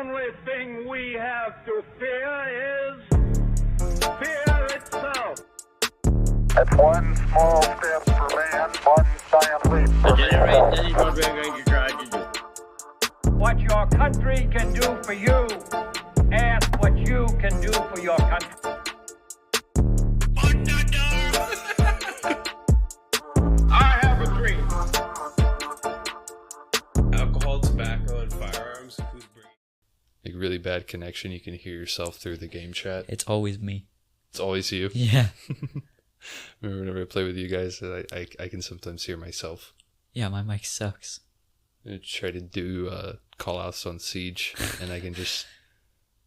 only thing we have to fear is fear itself. It's one small step for man, one giant leap for Generate, that is what we're going to try to do. What your country can do for you, ask what you can do for your country. I have a dream. Alcohol, tobacco, and firearms. Who's bringing? Like really bad connection. You can hear yourself through the game chat. It's always me. It's always you. Yeah. Remember whenever I play with you guys, I can sometimes hear myself. Yeah, my mic sucks. I try to do call outs on Siege, and I can just...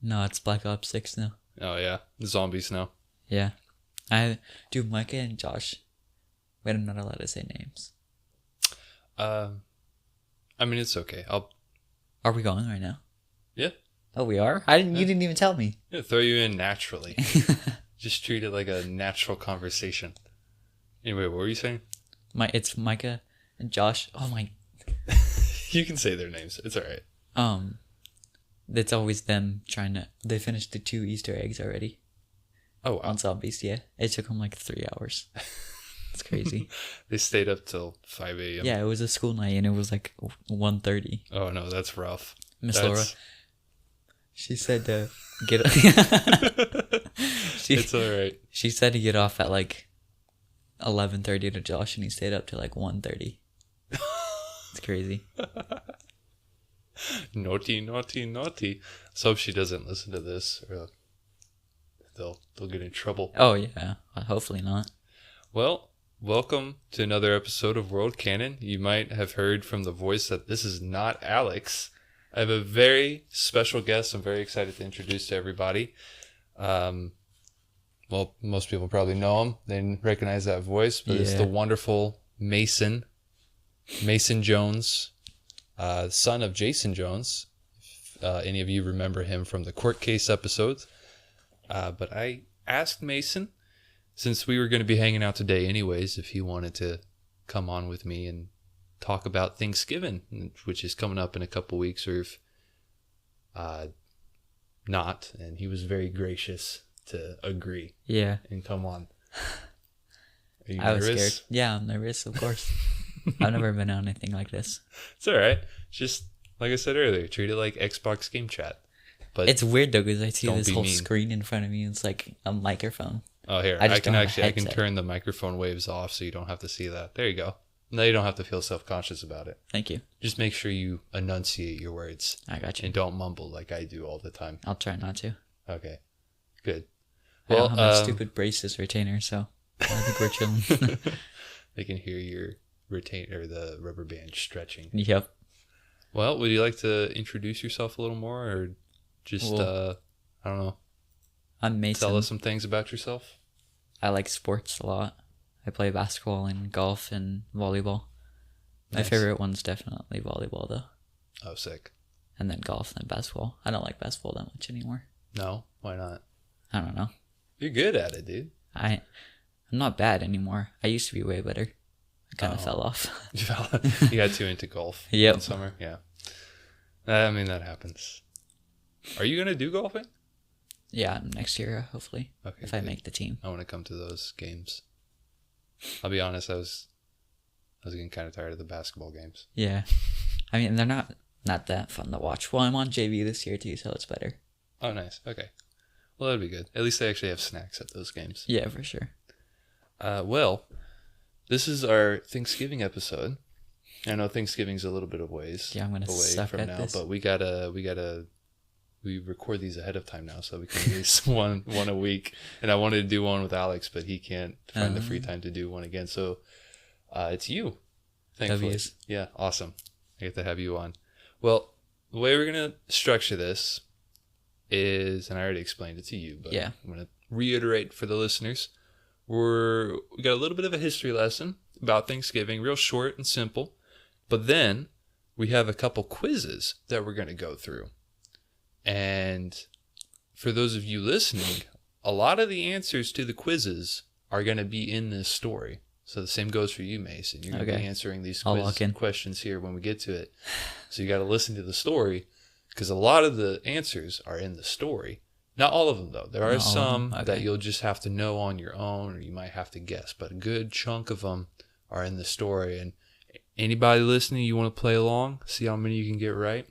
No, it's Black Ops 6 now. Oh yeah, zombies now. Yeah. I do Micah and Josh. Wait, I'm not allowed to say names. I mean, it's okay. Are we going right now? Yeah. Oh, we are? You didn't even tell me. Yeah, throw you in naturally. Just treat it like a natural conversation. Anyway, what were you saying? It's Micah and Josh. Oh my. You can say their names. It's alright. It's always them trying to. They finished the 2 Easter eggs already. Oh wow. On zombies, yeah. It took them like 3 hours. It's crazy. They stayed up till 5 a.m. Yeah, it was a school night and it was like 1:30. Oh no, that's rough. Miss Laura, she said to get. It's alright. She said to get off at like 11:30 to Josh, and he stayed up till like 1:30. It's crazy. Naughty, naughty, naughty. So hope she doesn't listen to this, or they'll get in trouble. Oh yeah, hopefully not. Well, welcome to another episode of World Canon. You might have heard from the voice that this is not Alex. I have a very special guest I'm very excited to introduce to everybody. Well, most people probably know him. They didn't recognize that voice, but It's the wonderful Mason Jones, son of Jason Jones. If any of you remember him from the court case episodes. But I asked Mason, since we were going to be hanging out today anyways, if he wanted to come on with me and talk about Thanksgiving, which is coming up in a couple weeks, or if not. And he was very gracious to agree. Yeah. And come on. Are you I nervous? was scared. Yeah, I'm nervous, of course. I've never been on anything like this. It's all right. Just like I said earlier, treat it like Xbox game chat. But it's weird though because I see don't this be whole mean. screen in front of me. And it's like a microphone. Oh, here I can turn the microphone waves off so you don't have to see that. There you go. Now you don't have to feel self-conscious about it. Thank you. Just make sure you enunciate your words. I got you. And don't mumble like I do all the time. I'll try not to. Okay. Good. I don't have a stupid braces retainer, so I think we're chilling. They can hear your retainer, the rubber band stretching. Yep. Well, would you like to introduce yourself a little more, or just I don't know? I'm Mason. Tell us some things about yourself. I like sports a lot. I play basketball and golf and volleyball. My favorite one's definitely volleyball though. Oh, sick. And then golf and basketball. I don't like basketball that much anymore. No, why not? I don't know. You're good at it, dude. I'm not bad anymore. I used to be way better. I kind of fell off. You got too into golf in summer? Yeah. I mean, that happens. Are you going to do golfing? Yeah, next year, hopefully. Okay, if I make the team. I want to come to those games. I'll be honest, I was getting kind of tired of the basketball games. Yeah. I mean, they're not that fun to watch. Well, I'm on JV this year too, so it's better. Oh, nice. Okay. Well, that'd be good. At least they actually have snacks at those games. Yeah, for sure. Well, this is our Thanksgiving episode. I know Thanksgiving's a little bit of ways away suck from at now, this. but we record these ahead of time now, so we can release one a week. And I wanted to do one with Alex, but he can't find the free time to do one again. So it's you, thankfully. W's. Yeah, awesome. I get to have you on. Well, the way we're gonna structure this is, and I already explained it to you, but I'm gonna reiterate for the listeners. We got a little bit of a history lesson about Thanksgiving, real short and simple. But then we have a couple quizzes that we're going to go through. And for those of you listening, a lot of the answers to the quizzes are going to be in this story. So the same goes for you, Mason. You're going to be answering these questions here when we get to it. So you got to listen to the story, Because a lot of the answers are in the story. Not all of them, though. There are Not all of them? some Okay. that you'll just have to know on your own, or you might have to guess. But a good chunk of them are in the story. And anybody listening, you want to play along, see how many you can get right,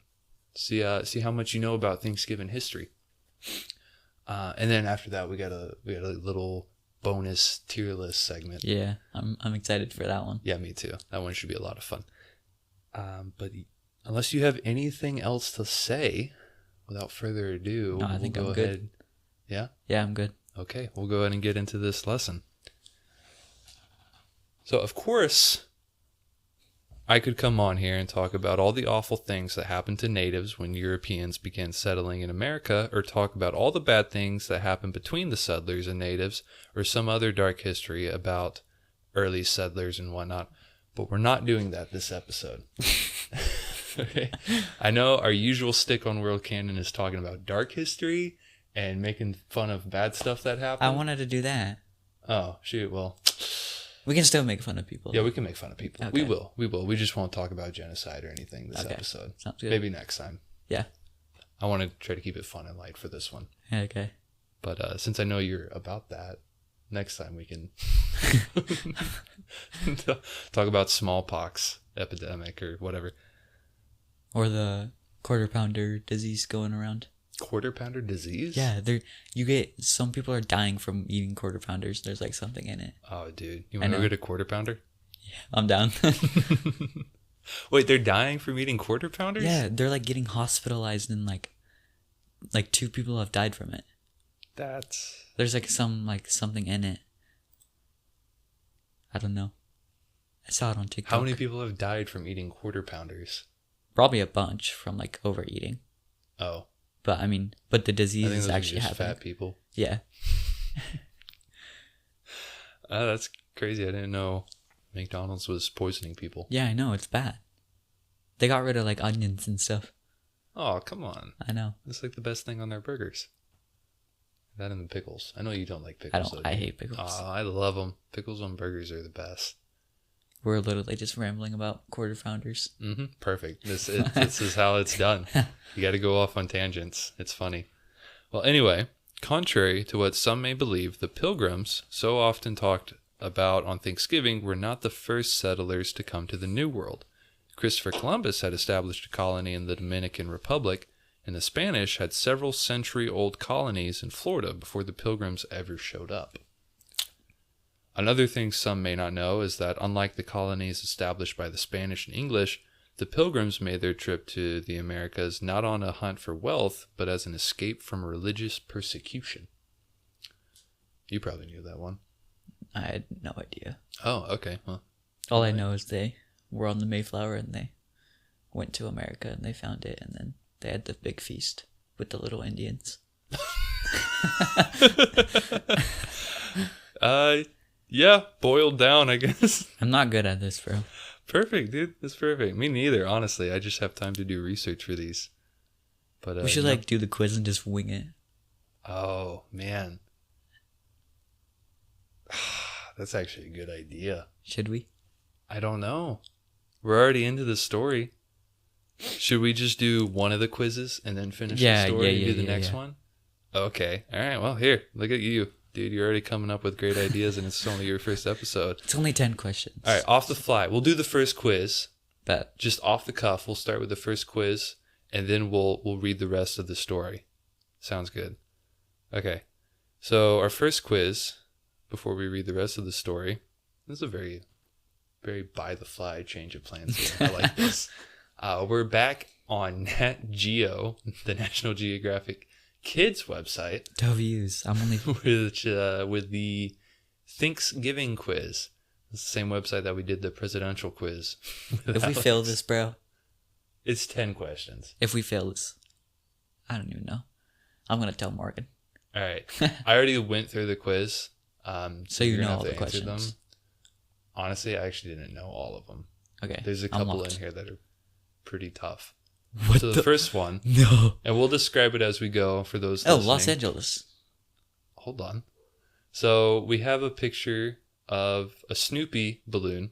see how much you know about Thanksgiving history. And then after that, we got a little bonus tier list segment. Yeah, I'm excited for that one. Yeah, me too. That one should be a lot of fun. But unless you have anything else to say, without further ado, No, I think we'll I'm go good. ahead. Yeah? Yeah, I'm good. Okay, we'll go ahead and get into this lesson. So, of course, I could come on here and talk about all the awful things that happened to natives when Europeans began settling in America, or talk about all the bad things that happened between the settlers and natives, or some other dark history about early settlers and whatnot. But we're not doing that this episode. Okay. I know our usual stick on World Canon is talking about dark history and making fun of bad stuff that happened. I wanted to do that. Oh, shoot. Well, We can still make fun of people. yeah, we can make fun of people. Okay. We will. We just won't talk about genocide or anything this Okay. episode. Sounds good. Maybe next time. Yeah. I want to try to keep it fun and light for this one. Okay. But since I know you're about that, next time we can talk about smallpox epidemic or whatever. Or the quarter pounder disease going around. Quarter pounder disease? Yeah, some people are dying from eating quarter pounders. There's like something in it. Oh, dude. You I want to know. get a quarter pounder? I'm down. Wait, they're dying from eating quarter pounders? Yeah, they're like getting hospitalized and like 2 people have died from it. That's... There's like something in it. I don't know. I saw it on TikTok. How many people have died from eating quarter pounders? Probably a bunch from like overeating. Oh. But but the I disease think is those are actually just happening. fat people. Yeah. That's crazy. I didn't know McDonald's was poisoning people. Yeah, I know, it's bad. They got rid of like onions and stuff. Oh, come on. I know. It's like the best thing on their burgers. That and the pickles. I know you don't like pickles. I hate pickles. Oh, I love them. Pickles on burgers are the best. We're literally just rambling about quarter pounders. Mm-hmm. Perfect. This is how it's done. You got to go off on tangents. It's funny. Well, anyway, contrary to what some may believe, the Pilgrims, so often talked about on Thanksgiving, were not the first settlers to come to the New World. Christopher Columbus had established a colony in the Dominican Republic, and the Spanish had several century-old colonies in Florida before the Pilgrims ever showed up. Another thing some may not know is that unlike the colonies established by the Spanish and English, the Pilgrims made their trip to the Americas not on a hunt for wealth, but as an escape from religious persecution. You probably knew that one. I had no idea. Oh, okay. Well, All I know is they were on the Mayflower and they went to America and they found it and then they had the big feast with the little Indians. Yeah, boiled down, I guess. I'm not good at this, bro. Perfect, dude. That's perfect. Me neither, honestly. I just have time to do research for these. But We should no. like do the quiz and just wing it. Oh, man. That's actually a good idea. Should we? I don't know. We're already into the story. Should we just do one of the quizzes and then finish the story and do the next one? Okay. All right. Well, here. Look at you. Dude, you're already coming up with great ideas and it's only your first episode. It's only 10 questions. All right. Off the fly. We'll do the first quiz. Bet. Just off the cuff. We'll start with the first quiz and then we'll read the rest of the story. Sounds good. Okay. So our first quiz, before we read the rest of the story, this is a very, very by the fly change of plans here. I like this. We're back on Nat Geo, the National Geographic Kids website, W's. I'm only. with the Thanksgiving quiz. It's the same website that we did the presidential quiz. with If we Alex. fail this, bro. It's 10 questions. If we fail this, I don't even know. I'm gonna tell Morgan. All right. I already went through the quiz. So you you're know gonna all have the to answer questions. Honestly, I actually didn't know all of them. Okay. There's a I'm couple locked. in here that are pretty tough. What So the first one, No. and we'll describe it as we go for those Oh, listening. Los Angeles. Hold on. So we have a picture of a Snoopy balloon,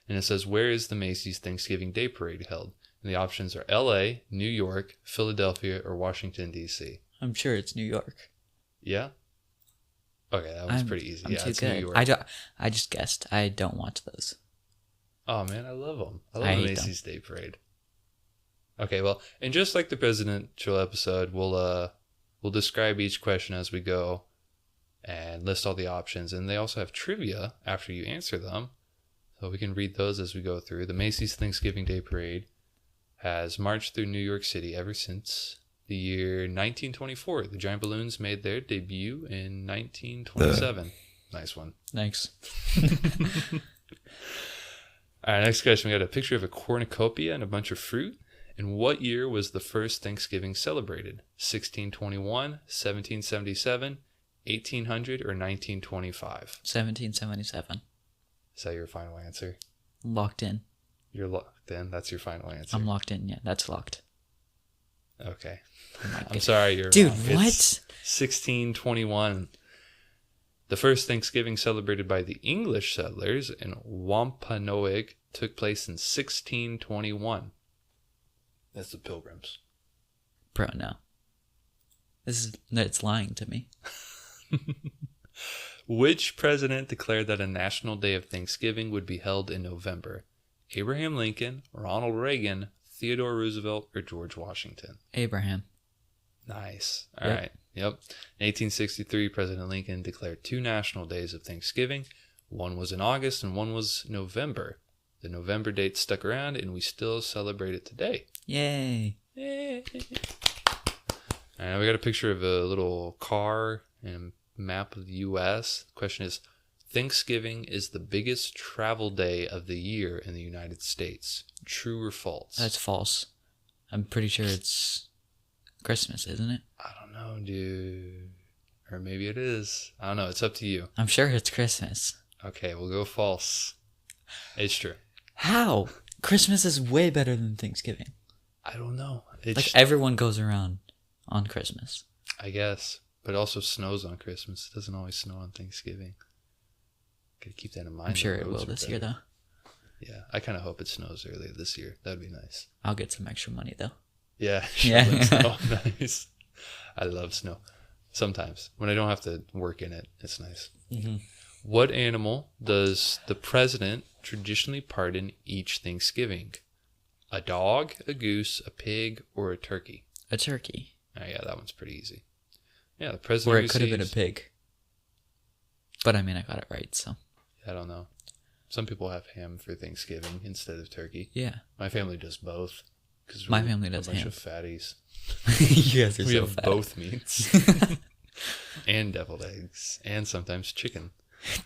and it says, "Where is the Macy's Thanksgiving Day Parade held?" And the options are LA, New York, Philadelphia, or Washington, D.C. I'm sure it's New York. Yeah? Okay, that one's pretty easy. I'm too it's good. New York. I just guessed. I don't watch those. Oh, man, I love them. I love I the hate Macy's Day Parade. Okay, well, and just like the presidential episode, we'll describe each question as we go and list all the options. And they also have trivia after you answer them. So we can read those as we go through. The Macy's Thanksgiving Day Parade has marched through New York City ever since the year 1924. The giant balloons made their debut in 1927. Nice one. Thanks. All right, next question. We got a picture of a cornucopia and a bunch of fruit. In what year was the first Thanksgiving celebrated? 1621, 1777, 1800, or 1925? 1777. Is that your final answer? Locked in. You're locked in. That's your final answer. I'm locked in. Yeah, that's locked. Okay. Oh I'm sorry, you're Dude, wrong. what? It's 1621. The first Thanksgiving celebrated by the English settlers in Wampanoag took place in 1621. That's the Pilgrims. Bro, no. It's lying to me. Which president declared that a national day of Thanksgiving would be held in November? Abraham Lincoln, Ronald Reagan, Theodore Roosevelt, or George Washington? Abraham. Nice. All right. Yep. In 1863, President Lincoln declared 2 national days of Thanksgiving. One was in August and one was November. The November date stuck around and we still celebrate it today. Yay. Yay. All right, we got a picture of a little car and a map of the U.S. The question is, Thanksgiving is the biggest travel day of the year in the United States. True or false? That's false. I'm pretty sure it's Christmas, isn't it? I don't know, dude. Or maybe it is. I don't know. It's up to you. I'm sure it's Christmas. Okay, we'll go false. It's true. How? Christmas is way better than Thanksgiving. I don't know. Like, everyone goes around on Christmas. I guess. But it also snows on Christmas. It doesn't always snow on Thanksgiving. Gotta keep that in mind. I'm sure it will this year, though. Yeah, I kind of hope it snows early this year. That'd be nice. I'll get some extra money, though. Yeah. Yeah. Snow. Nice. I love snow. Sometimes. When I don't have to work in it, it's nice. Mm-hmm. What animal does the president traditionally pardon each Thanksgiving? A dog, a goose, a pig, or a turkey? A turkey. Oh, yeah, that one's pretty easy. Yeah, the president Or it could have been a pig. But I mean, I got it right, so. I don't know. Some people have ham for Thanksgiving instead of turkey. Yeah. My family does both. My family does a bunch ham. of fatties. You guys are We so have fat. both meats. And deviled eggs. And sometimes chicken.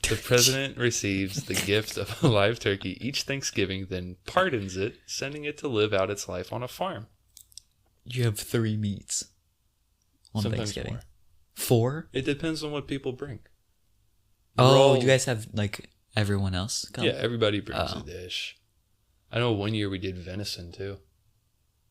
The president receives the gift of a live turkey each Thanksgiving, then pardons it, sending it to live out its life on a farm. You have 3 meats on Sometimes Thanksgiving. more. 4? It depends on what people bring. Oh, you guys have, like, everyone else come? Yeah, everybody brings Oh. a dish. I know one year we did venison too.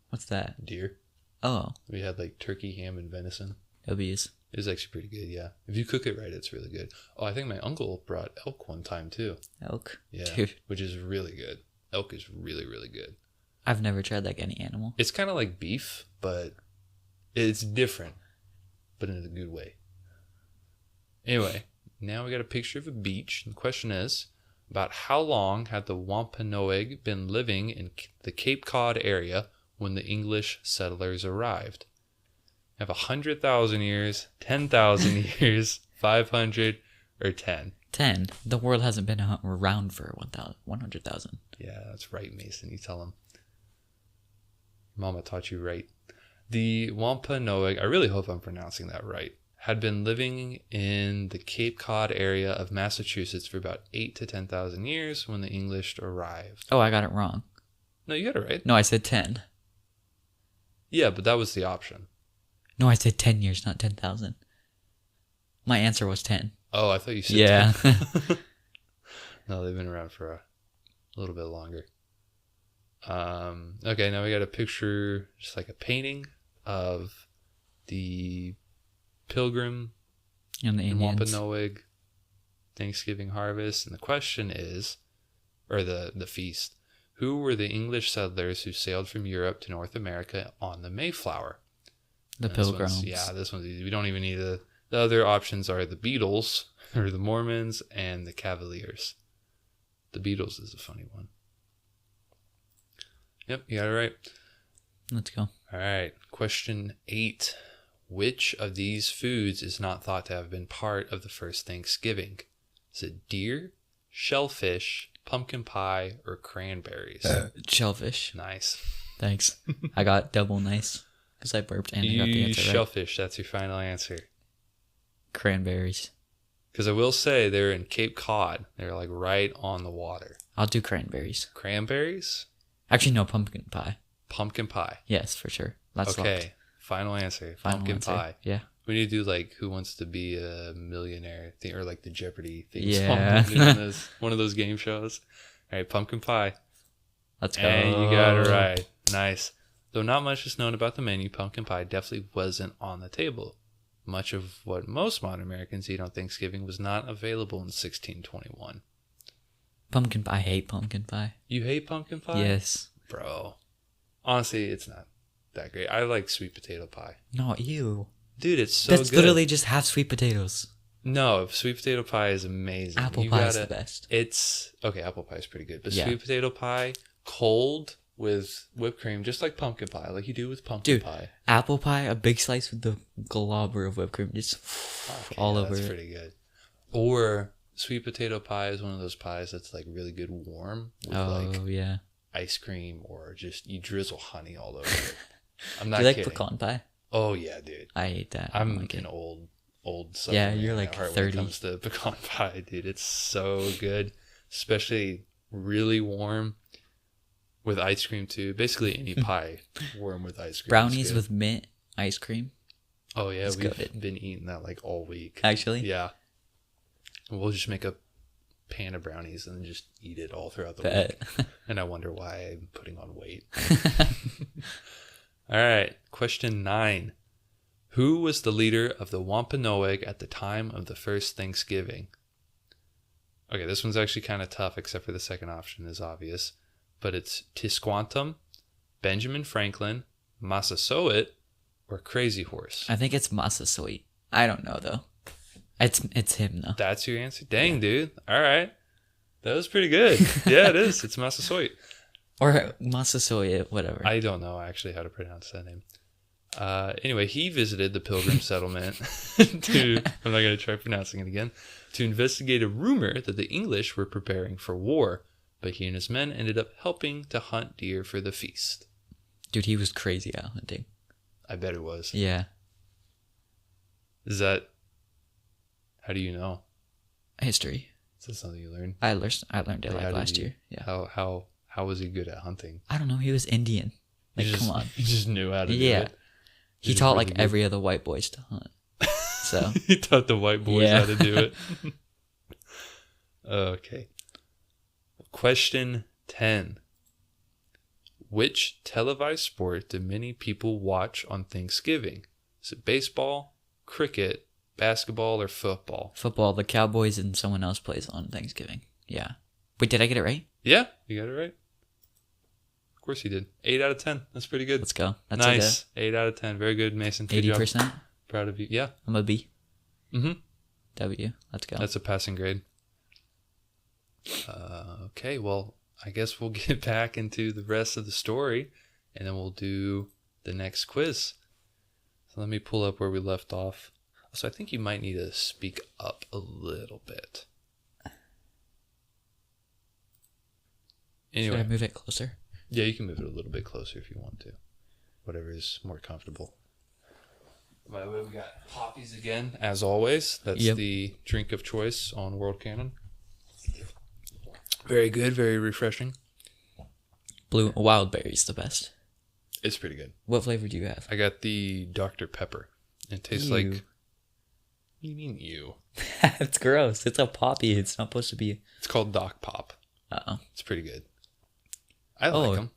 What's that? Deer. Oh, We had like turkey, ham, and venison. W's. It was actually pretty good, yeah. If you cook it right, it's really good. Oh, I think my uncle brought elk one time too. Elk. Yeah, Dude, which is really good. Elk is really, really good. I've never tried, like, any animal. It's kind of like beef, but it's different, but in a good way. Anyway, now we got a picture of a beach. And the question is, about how long had the Wampanoag been living in the Cape Cod area when the English settlers arrived? You have 100,000 years, 10,000 years, 500, or 10. 10. The world hasn't been around for 100,000. Yeah, that's right, Mason. You tell him. Mama taught you right. The Wampanoag, I really hope I'm pronouncing that right, had been living in the Cape Cod area of Massachusetts for about 8 to 10,000 years when the English arrived. Oh, I got it wrong. No, you got it right. No, I said 10. Yeah, but that was the option. No, I said 10 years, not 10,000. My answer was 10. Oh, I thought you said Yeah. 10. No, they've been around for a little bit longer. Okay, now we got a picture, just like a painting of the Pilgrim And the in Indians. Wampanoag Thanksgiving harvest. And the question is, or the feast, Who were the English settlers who sailed from Europe to North America on the Mayflower? The And this Pilgrims. this one's easy. We don't even need the other options are the Beatles, or the Mormons, and the Cavaliers. The Beatles is a funny one. Yep, you got it right. Let's go. All right, question 8. Which of these foods is not thought to have been part of the first Thanksgiving? Is it deer, shellfish, pumpkin pie, or cranberries? Shellfish. Nice. Thanks. I got double nice because I burped and I got the answer right. Shellfish, that's your final answer. Cranberries. Because I will say they're in Cape Cod. They're like right on the water. I'll do cranberries. Cranberries? Actually, no, pumpkin pie. Pumpkin pie. Yes, for sure. That's okay. locked. Final answer. Final Pumpkin answer. pie. Yeah. We need to do like Who Wants to Be a Millionaire thing, or like the Jeopardy thing. Yeah. One of those game shows. All right, pumpkin pie. Let's go. And you got it right. Nice. Though not much is known about the menu, pumpkin pie definitely wasn't on the table. Much of what most modern Americans eat on Thanksgiving was not available in 1621. Pumpkin pie. I hate pumpkin pie. You hate pumpkin pie? Yes. Bro. Honestly, it's not that great. I like sweet potato pie. No, ew. Dude, it's so That's good. literally just half sweet potatoes. No, sweet potato pie is amazing. Apple pie is the best. It's okay. Apple pie is pretty good, but Yeah. sweet potato pie cold with whipped cream, just like pumpkin pie, like you do with pumpkin pie. Apple pie, a big slice with the globber of whipped cream, just all over that's it. pretty good. Or sweet potato pie is one of those pies that's like really good warm with like yeah. ice cream, or just you drizzle honey all over it. I'm not Do you like kidding. pecan pie? Oh yeah, dude. I hate that. I'm like an it. old Yeah, Southern you're man like at heart 30. when it comes to pecan pie, dude. It's so good, especially really warm with ice cream too. Basically any pie warm with ice cream. Brownies with mint ice cream. Oh yeah, It's we've good. been eating that like all week. Actually? Yeah. We'll just make a pan of brownies and just eat it all throughout the Bet. week. And I wonder why I'm putting on weight. All right, question 9. Who was the leader of the Wampanoag at the time of the first Thanksgiving? Okay, this one's actually kind of tough, except for the second option is obvious. But it's Tisquantum, Benjamin Franklin, Massasoit, or Crazy Horse. I think it's Massasoit. I don't know though. It's him though. That's your answer? Dang, dude. All right. That was pretty good. Yeah, it is. It's Massasoit. Or Massasoit, whatever. I don't know actually how to pronounce that name. Anyway, he visited the Pilgrim settlement I'm not going to try pronouncing it again, to investigate a rumor that the English were preparing for war, but he and his men ended up helping to hunt deer for the feast. Dude, he was crazy out hunting. I bet it was. Yeah. Is that, how do you know? History. Is that something you learned? I learned it Like, how like did last you- year. Yeah. How was he good at hunting? I don't know. He was Indian. Like, come on. He just knew how to do Yeah. it. He He's taught really like good. every other white boys to hunt. So He taught the white boys Yeah. how to do it. Okay. Question 10. Which televised sport do many people watch on Thanksgiving? Is it baseball, cricket, basketball, or football? football, the Cowboys and someone else plays on Thanksgiving. Yeah. Wait, did I get it right? Yeah, you got it right. Of course you did. 8 out of 10. That's pretty good. Let's go. That's Nice. 8 out of 10. Very good, Mason. Good job. 80%. Proud of you. Yeah. I'm a B. Mm-hmm. W. Let's go. That's a passing grade. Okay, well, I guess we'll get back into the rest of the story, and then we'll do the next quiz. So let me pull up where we left off. So I think you might need to speak up a little bit. Should I Anyway, move it closer? yeah, you can move it a little bit closer if you want to. Whatever is more comfortable. By the way, we got poppies again, as always. That's Yep. the drink of choice on World Canon. Very good, very refreshing. Blue wild berry's the best. It's pretty good. What flavor do you have? I got the Dr. Pepper. It tastes Ew. like... What do you mean you? It's gross. It's a poppy. It's not supposed to be. It's called Doc Pop. Uh-oh. It's pretty good. I Oh. like them.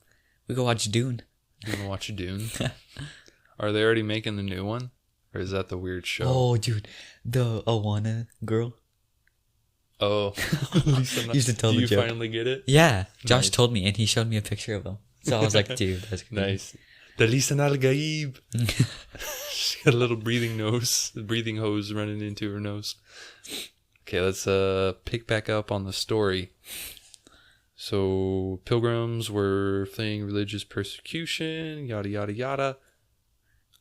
We go watch Dune. You want to watch Dune? Are they already making the new one? Or is that the weird show? Oh, dude. The Awana girl. Oh, at least I'm not. Used to tell Do the you joke. finally get it? Yeah, Josh Nice. told me, and he showed me a picture of him. So I was like, dude, that's crazy. Nice. Dalisan al-Gaib. She got a little breathing hose running into her nose. Okay, let's pick back up on the story. So, pilgrims were fleeing religious persecution, yada, yada, yada.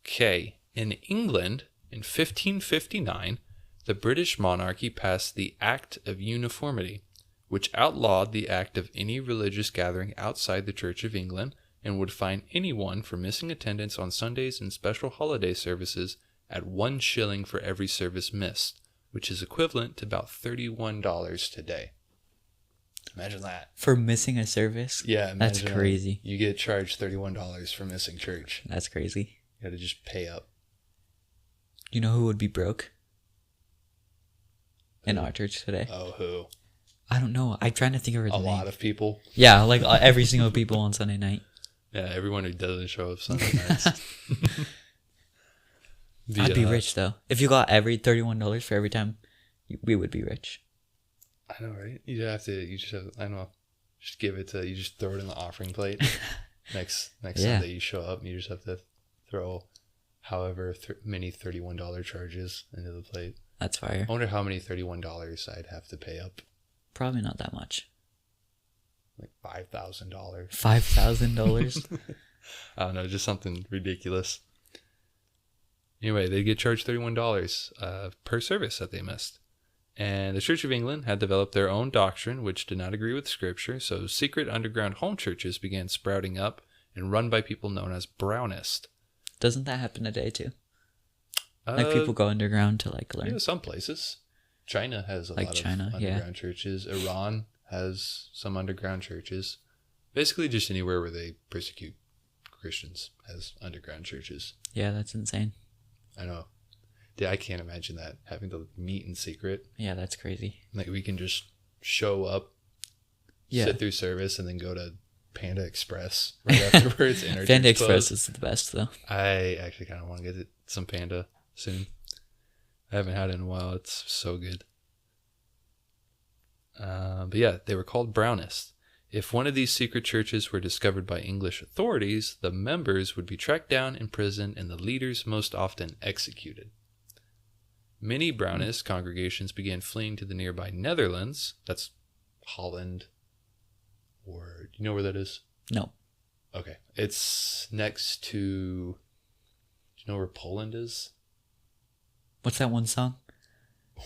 Okay, in England, in 1559, the British monarchy passed the Act of Uniformity, which outlawed the act of any religious gathering outside the Church of England and would fine anyone for missing attendance on Sundays and special holiday services at 1 shilling for every service missed, which is equivalent to about $31 today. Imagine that. For missing a service? Yeah, that's crazy. You get charged $31 for missing church. That's crazy. You got to just pay up. You know who would be broke? In our church today? Oh, who? I don't know. I'm trying to think of her name. A lot of people. Yeah, like every single people on Sunday night. Yeah, everyone who doesn't show up Sunday nights. I'd be rich though. If you got every $31 for every time, we would be rich. I know, right? You just have, I don't know, just give it to, you just throw it in the offering plate. Next Sunday you show up and you just have to throw however many $31 charges into the plate. That's fire. I wonder how many $31 I'd have to pay up. Probably not that much. Like $5,000. $5,000? I don't know, just something ridiculous. Anyway, they get charged $31 per service that they missed. And the Church of England had developed their own doctrine, which did not agree with Scripture, so secret underground home churches began sprouting up and run by people known as Brownists. Doesn't that happen today too? Like people go underground to like learn? Yeah, some places. China has a like lot China, of underground churches. Iran has some underground churches. Basically just anywhere where they persecute Christians has underground churches. Yeah, that's insane. I know. Yeah, I can't imagine that, having to meet in secret. Yeah, that's crazy. Like, we can just show up, sit through service, and then go to Panda Express right afterwards. Panda Express is the best, though. I actually kind of want to get some Panda soon. I haven't had it in a while. It's so good. But yeah, they were called Brownists. If one of these secret churches were discovered by English authorities, the members would be tracked down, imprisoned, and the leaders most often executed. Many Brownist congregations began fleeing to the nearby Netherlands. That's Holland. Or, do you know where that is? No. Okay. It's next to... Do you know where Poland is? What's that one song?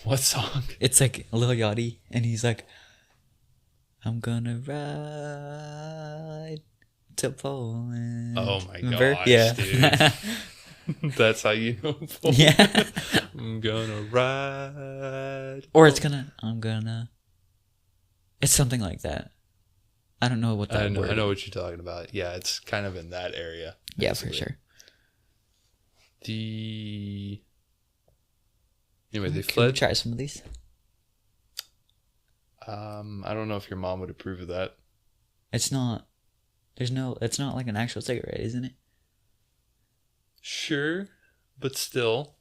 What song? It's like Lil Yachty, and he's like, I'm gonna ride to Poland. Oh my Remember? gosh, yeah. dude. That's how you know Poland. Yeah. I'm gonna ride. Or it's it's something like that. I don't know what that word I know what you're talking about. Yeah, it's kind of in that area. Yeah, basically. for sure. Anyway, they Can fled. we try some of these? I don't know if your mom would approve of that. It's not like an actual cigarette, isn't it? Sure, but still.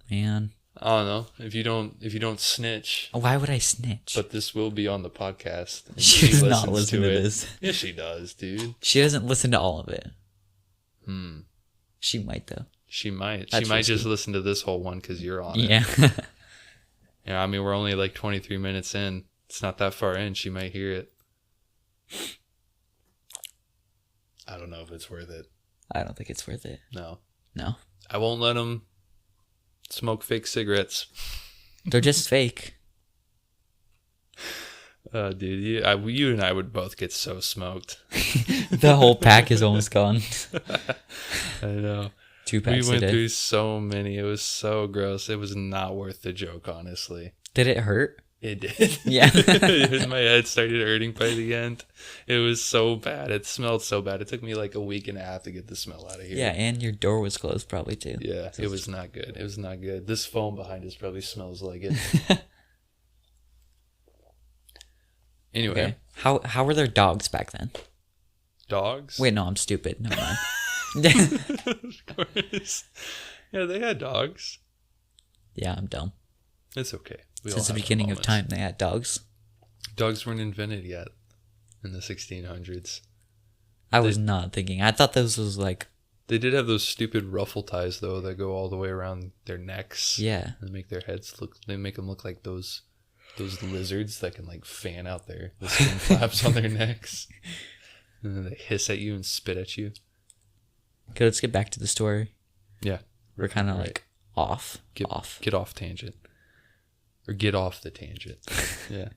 Man. I don't know. If you don't snitch. Why would I snitch? But this will be on the podcast. She does not listens listen to it. this. Yeah, she does, dude. She doesn't listen to all of it. She might though. She might. That's she might risky. just listen to this whole one because you're on it. Yeah. Yeah, I mean, we're only like 23 minutes in. It's not that far in. She might hear it. I don't know if it's worth it. I don't think it's worth it. No. No. I won't let them smoke fake cigarettes. They're just fake. Dude, you and I would both get so smoked. The whole pack is almost gone. I know. 2 packs We went a day. through so many. It was so gross. It was not worth the joke, honestly. Did it hurt? It did. Yeah. My head started hurting by the end. It was so bad. It smelled so bad. It took me like a week and a half to get the smell out of here. Yeah, and your door was closed probably too. Yeah, it was not good. It was not good. This foam behind us probably smells like it. Anyway. Okay. How were their dogs back then? Dogs? Wait, no, I'm stupid. Never mind. Of course. Yeah, they had dogs. Yeah, I'm dumb. It's okay. Since the beginning of time, they had dogs. Dogs weren't invented yet in the 1600s. I was not thinking. I thought this was like... They did have those stupid ruffle ties, though, that go all the way around their necks. Yeah. And make their heads look... They make them look like those lizards that can, like, fan out the skin flaps on their necks. And then they hiss at you and spit at you. Okay, let's get back to the story. Yeah. We're kind of like off. Get off tangent. Or get off the tangent. Yeah.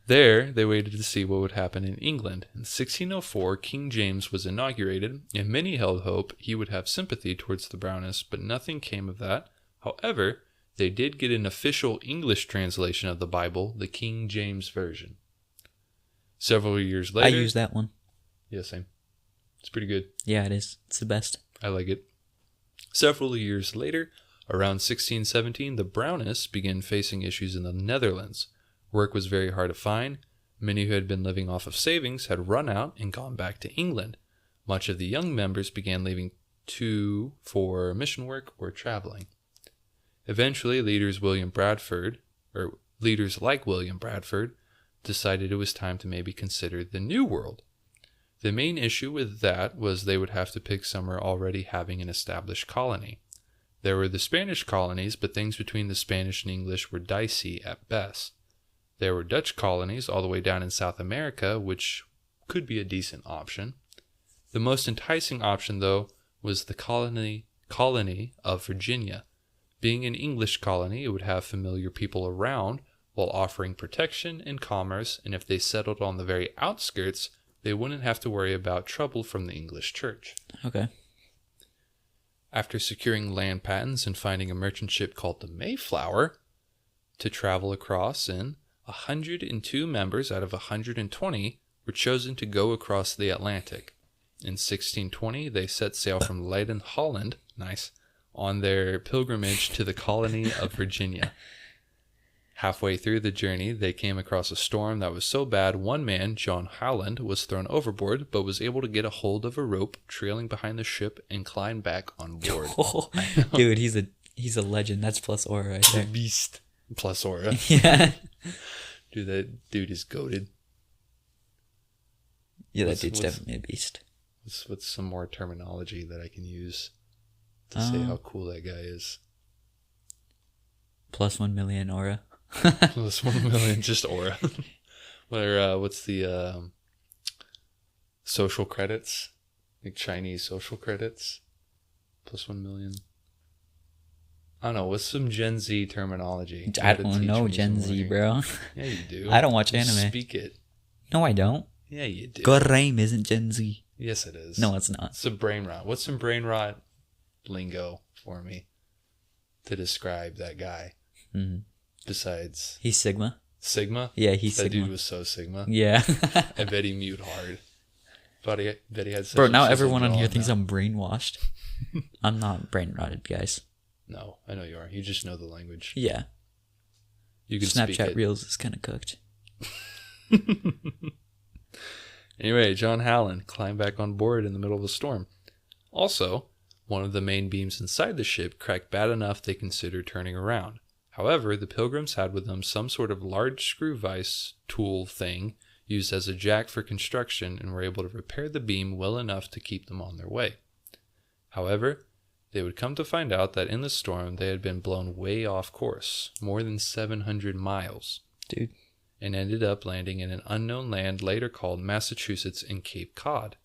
There, they waited to see what would happen in England. In 1604, King James was inaugurated, and many held hope he would have sympathy towards the Brownists, but nothing came of that. However, they did get an official English translation of the Bible, the King James Version. Several years later... I use that one. Yeah, same. It's pretty good. Yeah, it is. It's the best. I like it. Several years later, around 1617, the Brownists began facing issues in the Netherlands. Work was very hard to find. Many who had been living off of savings had run out and gone back to England. Much of the young members began leaving for mission work or traveling. Eventually, leaders like William Bradford decided it was time to maybe consider the New World. The main issue with that was they would have to pick somewhere already having an established colony. There were the Spanish colonies, but things between the Spanish and English were dicey at best. There were Dutch colonies all the way down in South America, which could be a decent option. The most enticing option, though, was the colony of Virginia. Being an English colony, it would have familiar people around while offering protection and commerce, and if they settled on the very outskirts, they wouldn't have to worry about trouble from the English church. Okay. After securing land patents and finding a merchant ship called the Mayflower to travel across in, 102 members out of 120 were chosen to go across the Atlantic. In 1620, they set sail from Leiden, Holland, on their pilgrimage to the colony of Virginia. Halfway through the journey, they came across a storm that was so bad one man, John Howland, was thrown overboard, but was able to get a hold of a rope trailing behind the ship and climb back on board. Oh, dude, he's a legend. That's plus aura right there. Beast plus aura. Yeah. Dude, that dude is goated. Yeah, that dude's definitely a beast. What's some more terminology that I can use to say how cool that guy is? Plus 1 million aura. Plus 1 million, just aura. What's the social credits? Like Chinese social credits? Plus 1 million. I don't know. What's some Gen Z terminology? I don't know Gen Z, bro. Yeah, you do. I don't watch anime. Speak it. No, I don't. Yeah, you do. Goraim isn't Gen Z. Yes, it is. No, it's not. It's a brain rot. What's some brain rot lingo for me to describe that guy? Mm-hmm. Besides... He's Sigma. Sigma? Yeah, he's that Sigma. That dude was so Sigma. Yeah. I bet he mewed hard. Bet he had Bro, now everyone on here thinks I'm brainwashed. I'm not brain rotted, guys. No, I know you are. You just know the language. Yeah. You can Snapchat Reels is kind of cooked. Anyway, John Howland climbed back on board in the middle of a storm. Also, one of the main beams inside the ship cracked bad enough they considered turning around. However, the Pilgrims had with them some sort of large screw vise tool thing used as a jack for construction and were able to repair the beam well enough to keep them on their way. However, they would come to find out that in the storm they had been blown way off course, more than 700 miles. Dude. And ended up landing in an unknown land later called Massachusetts and Cape Cod.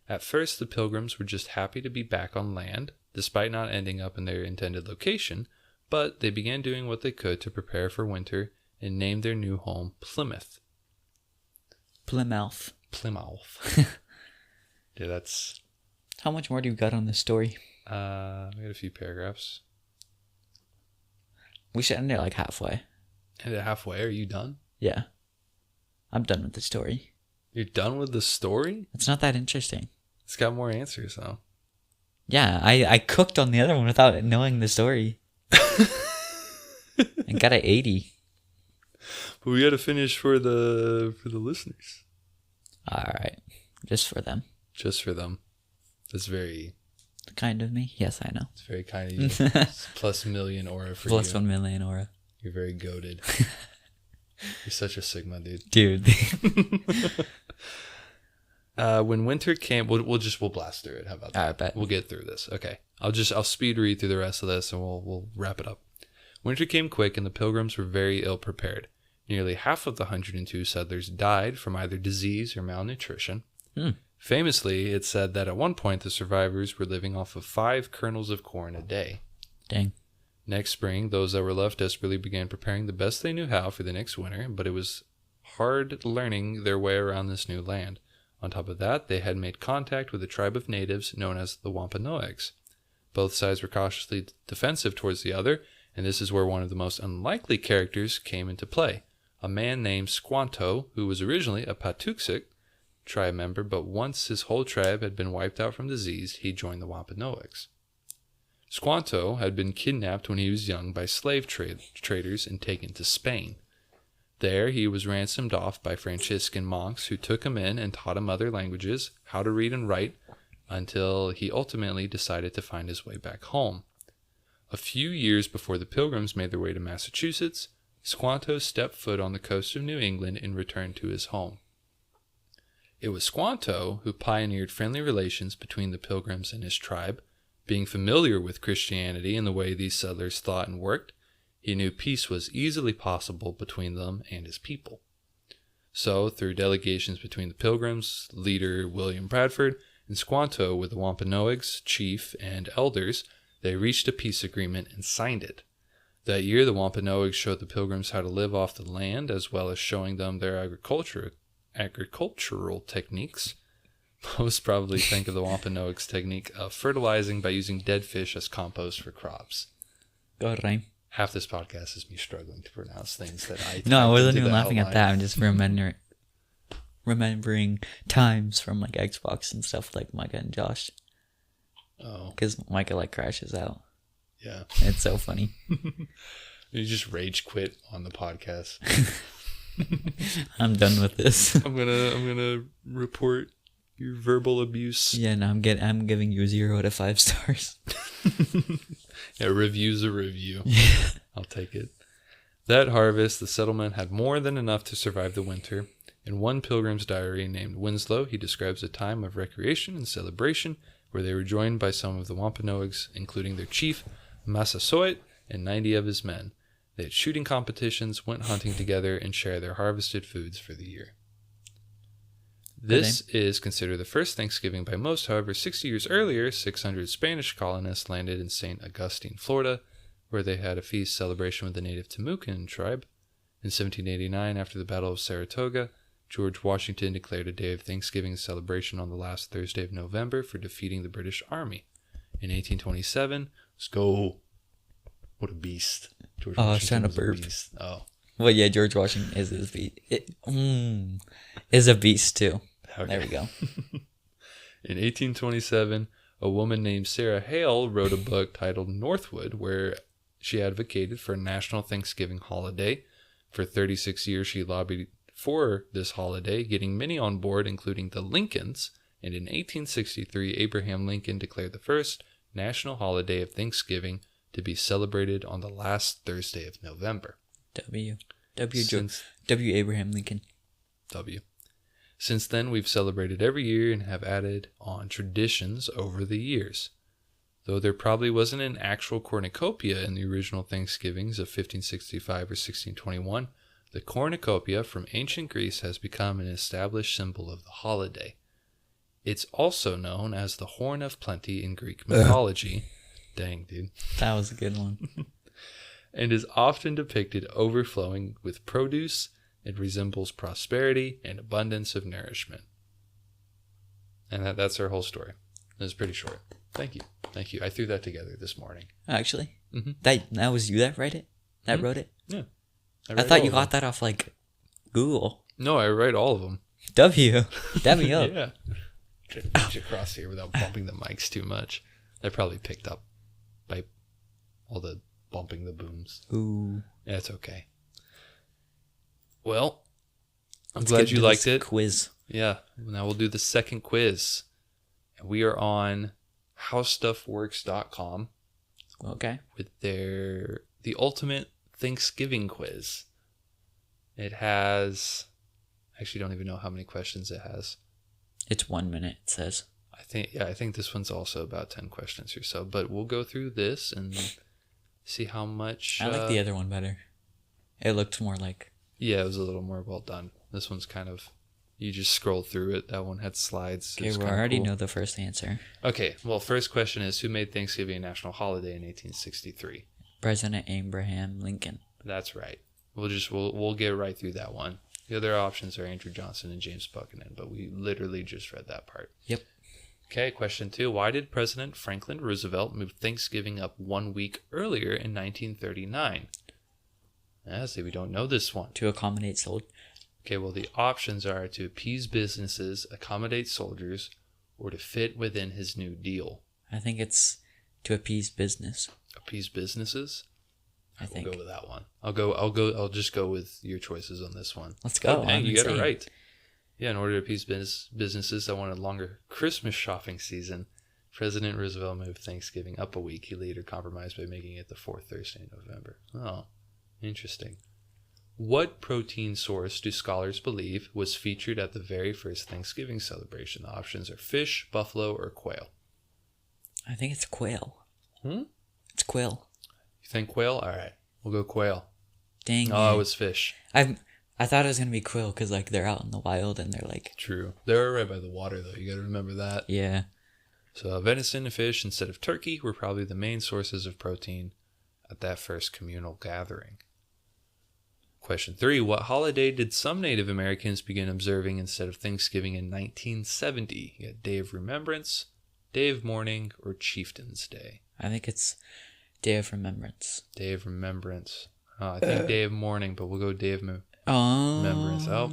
At first, the Pilgrims were just happy to be back on land, despite not ending up in their intended location, but they began doing what they could to prepare for winter and named their new home Plymouth. Plymouth. Yeah, that's... How much more do you got on this story? We got a few paragraphs. We should end it like halfway. End it halfway? Are you done? Yeah. I'm done with the story. You're done with the story? It's not that interesting. It's got more answers, though. Yeah, I cooked on the other one without knowing the story. And got an 80. But we got to finish for the listeners. All right. Just for them. Just for them. That's very... Kind of me? Yes, I know. It's very kind of you. It's plus million aura for plus you. 1 million aura. You're very goated. You're such a Sigma, dude. Dude. When winter came, we'll blast through it. How about that? All right, bet. We'll get through this. Okay. I'll speed read through the rest of this and we'll wrap it up. Winter came quick and the Pilgrims were very ill prepared. Nearly half of the 102 settlers died from either disease or malnutrition. Famously, it's said that at one point the survivors were living off of 5 kernels of corn a day. Dang. Next spring, those that were left desperately began preparing the best they knew how for the next winter, but it was hard learning their way around this new land. On top of that, they had made contact with a tribe of natives known as the Wampanoags. Both sides were cautiously defensive towards the other, and this is where one of the most unlikely characters came into play. A man named Squanto, who was originally a Patuxet tribe member, but once his whole tribe had been wiped out from disease, he joined the Wampanoags. Squanto had been kidnapped when he was young by slave traders and taken to Spain. There, he was ransomed off by Franciscan monks who took him in and taught him other languages, how to read and write, until he ultimately decided to find his way back home. A few years before the Pilgrims made their way to Massachusetts, Squanto stepped foot on the coast of New England and returned to his home. It was Squanto who pioneered friendly relations between the Pilgrims and his tribe. Being familiar with Christianity and the way these settlers thought and worked, he knew peace was easily possible between them and his people. So, through delegations between the Pilgrims, leader William Bradford, and Squanto with the Wampanoags, chief, and elders, they reached a peace agreement and signed it. That year, the Wampanoags showed the Pilgrims how to live off the land, as well as showing them their agricultural techniques. Most probably think of the Wampanoags technique of fertilizing by using dead fish as compost for crops. Go ahead, Ryan. Half this podcast is me struggling to pronounce things that I... No, I wasn't even laughing at that. I'm just remembering times from like Xbox and stuff like Micah and Josh. Oh. Because Micah like crashes out. Yeah. It's so funny. You just rage quit on the podcast. I'm done with this. I'm gonna report your verbal abuse. Yeah, no, I'm giving you 0 out of 5 stars. Yeah, review's a review. I'll take it. That harvest, the settlement had more than enough to survive the winter. In one pilgrim's diary named Winslow, he describes a time of recreation and celebration where they were joined by some of the Wampanoags, including their chief, Massasoit, and 90 of his men. They had shooting competitions, went hunting together, and shared their harvested foods for the year. This is considered the first Thanksgiving by most. However, 60 years earlier, 600 Spanish colonists landed in St. Augustine, Florida, where they had a feast celebration with the native Timucuan tribe. In 1789, after the Battle of Saratoga, George Washington declared a day of Thanksgiving celebration on the last Thursday of November for defeating the British Army. In 1827, let's go. What a beast. George I was trying to was a burp. beast. Oh. Well, yeah, George Washington is a beast. Is a beast too. Okay. There we go. In 1827, a woman named Sarah Hale wrote a book titled Northwood, where she advocated for a national Thanksgiving holiday. For 36 years, she lobbied for this holiday, getting many on board, including the Lincolns. And in 1863, Abraham Lincoln declared the first national holiday of Thanksgiving to be celebrated on the last Thursday of November. W. Abraham Lincoln. W. Since then, we've celebrated every year and have added on traditions over the years. Though there probably wasn't an actual cornucopia in the original Thanksgivings of 1565 or 1621, the cornucopia from ancient Greece has become an established symbol of the holiday. It's also known as the Horn of Plenty in Greek mythology. Dang, dude. That was a good one. And is often depicted overflowing with produce. It resembles prosperity and abundance of nourishment. And that's our whole story. It's pretty short. Thank you. I threw that together this morning. Actually, Mm-hmm. that was you that wrote it? Wrote it? Yeah. I thought you got that off like Google. No, I write all of them. W. Dab me up. Yeah. Try to reach across here without bumping the mics too much. They probably picked up by all the bumping the booms. Ooh. That's okay. Well, I'm glad you liked it. Quiz. Yeah. Now we'll do the second quiz. We are on howstuffworks.com Okay. with the ultimate Thanksgiving quiz. It has... I actually don't even know how many questions it has. It's 1 minute, it says. I think this one's also about 10 questions or so. But we'll go through this and see how much... I like the other one better. It looked more like... Yeah, it was a little more well done. This one's kind of... You just scroll through it. That one had slides. Okay, we already know the first answer. Okay, well, first question is, who made Thanksgiving a national holiday in 1863? President Abraham Lincoln. That's right. We'll get right through that one. The other options are Andrew Johnson and James Buchanan, but we literally just read that part. Yep. Okay, question 2. Why did President Franklin Roosevelt move Thanksgiving up 1 week earlier in 1939? See, we don't know this one. To accommodate soldiers. Okay, well, the options are to appease businesses, accommodate soldiers, or to fit within his New Deal. I think it's to appease business. Appease businesses? I think. We'll go with that one. I'll just go with your choices on this one. Let's go. Oh, dang, you got it right. Yeah, in order to appease businesses that wanted a longer Christmas shopping season, President Roosevelt moved Thanksgiving up a week. He later compromised by making it the 4th Thursday in November. Oh, interesting. What protein source do scholars believe was featured at the very first Thanksgiving celebration? The options are fish, buffalo, or quail. I think it's quail. It's quail. You think quail? All right, we'll go quail. Dang. Oh, it was fish. I thought it was gonna be quail because like they're out in the wild and they're like. True. They're right by the water though. You got to remember that. Yeah. So venison and fish instead of turkey were probably the main sources of protein at that first communal gathering. Question 3. What holiday did some Native Americans begin observing instead of Thanksgiving in 1970? You got Day of Remembrance, Day of Mourning, or Chieftain's Day? I think it's Day of Remembrance. Day of Remembrance. I think Day of Mourning, but we'll go Day of Remembrance. Oh,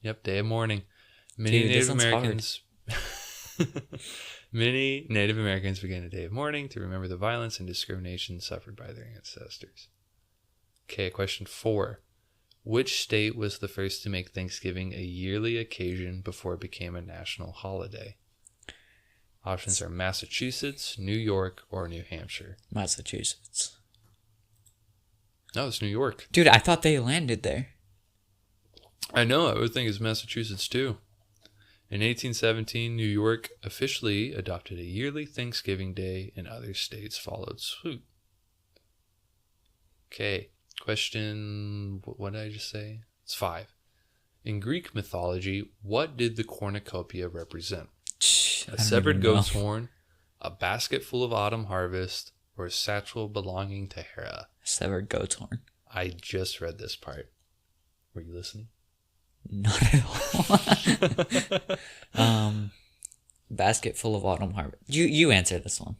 yep, Day of Mourning. Many Native Americans began a day of mourning to remember the violence and discrimination suffered by their ancestors. Okay, question 4. Which state was the first to make Thanksgiving a yearly occasion before it became a national holiday? Options are Massachusetts, New York, or New Hampshire. Massachusetts. No, it's New York. Dude, I thought they landed there. I know, I would think it's Massachusetts too. In 1817, New York officially adopted a yearly Thanksgiving Day, and other states followed suit. Okay. Question, what did I just say? It's 5. In Greek mythology, what did the cornucopia represent? A severed goat's horn, a basket full of autumn harvest, or a satchel belonging to Hera? Severed goat's horn. I just read this part. Were you listening? Not at all. Basket full of autumn harvest. You answered this one.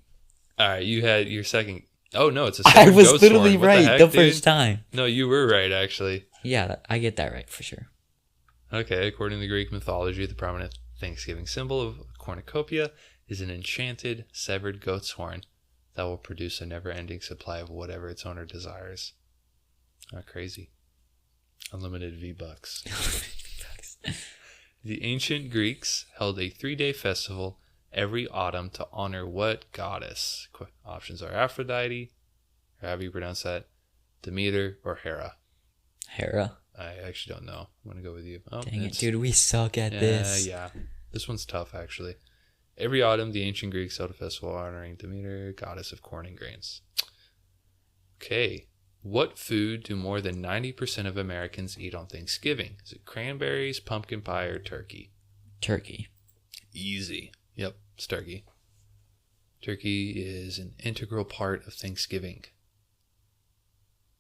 All right, you had your second... Oh, no, it's a I severed was goat's literally horn. right the first time. No, you were right, actually. Yeah, I get that right for sure. Okay, according to Greek mythology, the prominent Thanksgiving symbol of cornucopia is an enchanted, severed goat's horn that will produce a never-ending supply of whatever its owner desires. Not crazy. Unlimited V-Bucks. The ancient Greeks held a 3-day festival every autumn to honor what goddess? Options are Aphrodite, or however you pronounce that, Demeter, or Hera. Hera. I actually don't know. I'm going to go with you. Oh, dang it, dude. We suck at this. Yeah. This one's tough, actually. Every autumn, the ancient Greeks held a festival honoring Demeter, goddess of corn and grains. Okay. What food do more than 90% of Americans eat on Thanksgiving? Is it cranberries, pumpkin pie, or turkey? Turkey. Easy. Yep, it's turkey. Turkey is an integral part of Thanksgiving.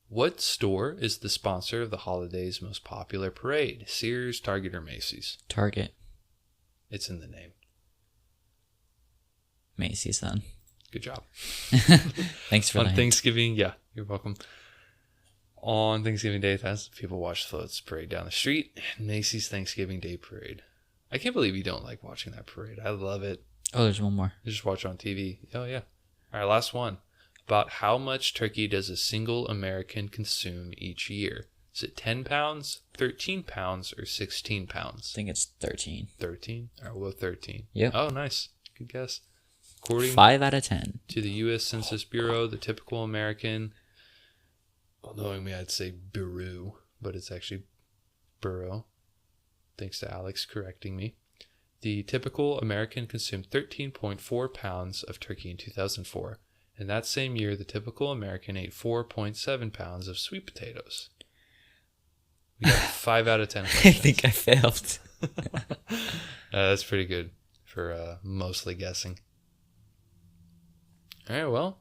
What store is the sponsor of the holiday's most popular parade? Sears, Target, or Macy's? Target. It's in the name. Macy's, then. Good job. Thanks for that. On Thanksgiving, yeah, you're welcome. On Thanksgiving Day, thousands of people watch the floats parade down the street. Macy's Thanksgiving Day Parade. I can't believe you don't like watching that parade. I love it. Oh, there's one more. You just watch it on TV. Oh, yeah. All right, last one. About how much turkey does a single American consume each year? Is it 10 pounds, 13 pounds, or 16 pounds? I think it's 13. 13? All right, we'll go 13. Yep. Oh, nice. Good guess. According 5 out of 10. to the U.S. Census Bureau, the typical American Well, knowing me, I'd say Buru, but it's actually burro. Thanks to Alex correcting me. The typical American consumed 13.4 pounds of turkey in 2004. In that same year, the typical American ate 4.7 pounds of sweet potatoes. We got 5 out of 10 I questions. think I failed. That's pretty good for mostly guessing. All right, well,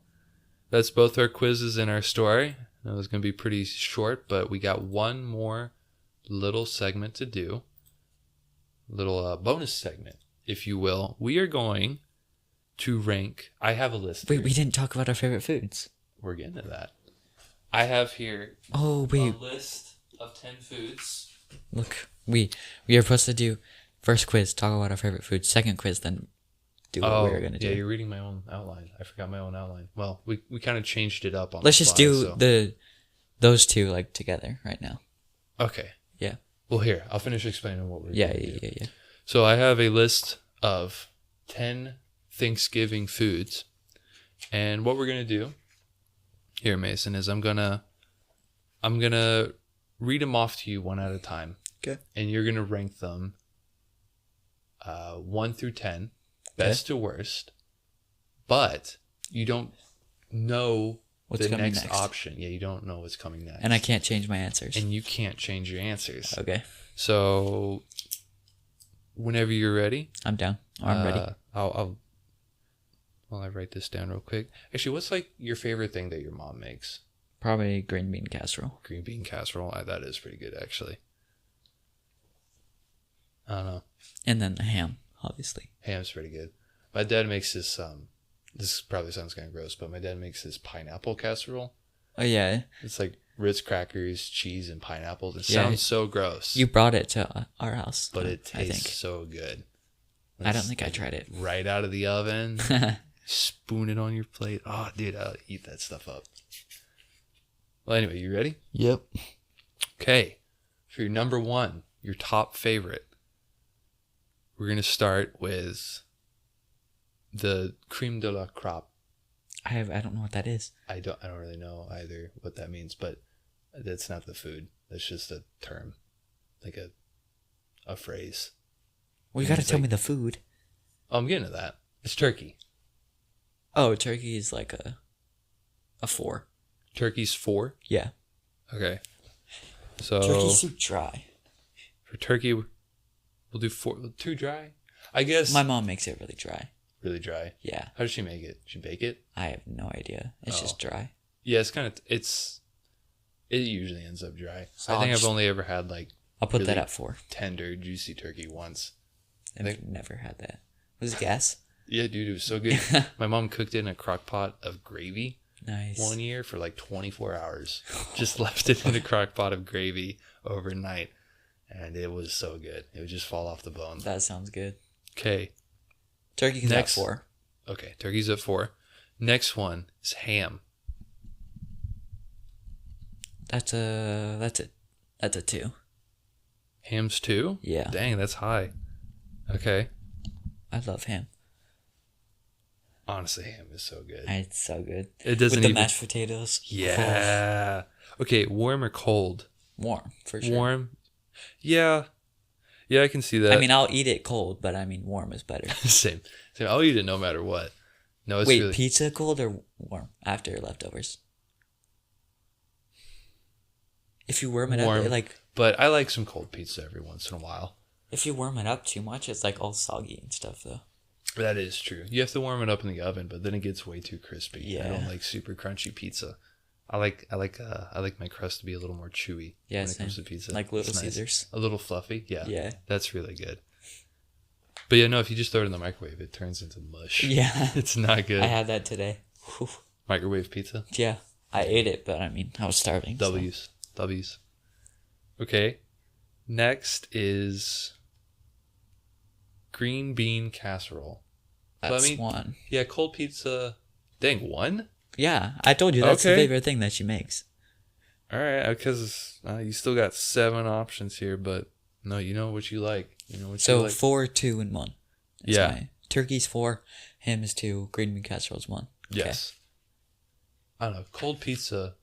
that's both our quizzes and our story. It was going to be pretty short, but we got one more little segment to do. Little bonus segment, if you will. We are going to rank. I have a list. Wait, here. we didn't talk about our favorite foods. We're getting to that. I have here a list of 10 foods. Look, we are supposed to do first quiz, talk about our favorite food. Second quiz, then do what we were going to do. Yeah, you're reading my own outline. I forgot my own outline. Well, we kind of changed it up on Let's the just fly, do those two like together right now. Okay. Yeah. Well, here, I'll finish explaining what we're going to do. Yeah. So I have a list of 10 Thanksgiving foods. And what we're going to do here, Mason, is I'm going to read them off to you one at a time. Okay. And you're going to rank them 1 through 10, best to worst. But you don't know what's the coming next next option. Yeah, you don't know what's coming next. And I can't change my answers. And you can't change your answers. Okay. So whenever you're ready. I'm down. I'm ready. I'll I write this down real quick. Actually, what's like your favorite thing that your mom makes? Probably green bean casserole. Green bean casserole. That is pretty good, actually. I don't know. And then the ham, obviously. Ham's pretty good. My dad makes this. This probably sounds kind of gross, but my dad makes this pineapple casserole. Oh yeah. It's like Ritz crackers, cheese, and pineapples. It Yeah. sounds so gross. You brought it to our house, but it I tastes think. so good. I don't think I tried it. Right out of the oven. Spoon it on your plate. Oh, dude, I'll eat that stuff up. Well, anyway, you ready? Yep. Okay. For your number 1, your top favorite, we're going to start with the creme de la crop. I don't know what that is. I don't really know either what that means, but that's not the food. That's just a term, like a phrase. Well, you got to tell me the food. Oh, I'm getting to that. It's turkey. Oh, turkey is like a 4. Turkey's 4? Yeah. Okay. So Turkey's too dry. for turkey, we'll do 4. Too dry? I guess. My mom makes it really dry. Really dry? Yeah. How does she make it? She bake it? I have no idea. It's just dry. Yeah, it's kind of, it usually ends up dry. So I think I'll I've just- only ever had like I'll put that really at 4. tender, juicy turkey once. I've never had that. Was it gas? Yeah, dude, it was so good. My mom cooked it in a crock pot of gravy Nice. one year for like 24 hours. Just left it in a crock pot of gravy overnight. And it was so good. It would just fall off the bone. That sounds good. Okay. Turkey's Next. at 4. Okay, turkey's at 4. Next one is ham. That's a 2. Ham's 2? Yeah. Dang, that's high. Okay. I love ham. Honestly, ham is so good. It's so good. It doesn't With the even... mashed potatoes. Yeah. Okay, warm or cold? Warm, for sure. Warm? Yeah. Yeah, I can see that. I mean, I'll eat it cold, but I mean, warm is better. Same. I'll eat it no matter what. No, it's Wait, really... pizza cold or warm after leftovers? If you warm it Warm. up, like But I like some cold pizza every once in a while. if you warm it up too much, it's like all soggy and stuff, though. That is true. You have to warm it up in the oven, but then it gets way too crispy. I Yeah. don't like super crunchy pizza. I like my crust to be a little more chewy Yeah, when it comes to same. pizza. Like Little It's nice. Caesars. A little fluffy. Yeah. Yeah. That's really good. But yeah, no, if you just throw it in the microwave, it turns into mush. Yeah. It's not good. I had that today. Whew. Microwave pizza. Yeah, I ate it, but I mean, I was starving. so- W's. Okay. Next is green bean casserole. So, That's 1. Yeah, cold pizza. Dang, 1? Yeah, I told you that's the Okay. favorite thing that she makes. All right, because you still got 7 options here, but no, you know what you like. You know what you So like. 4, 2, and 1. That's Yeah. my- turkey's 4, ham is 2, green bean casserole's 1. Okay. Yes. I don't know. Cold pizza.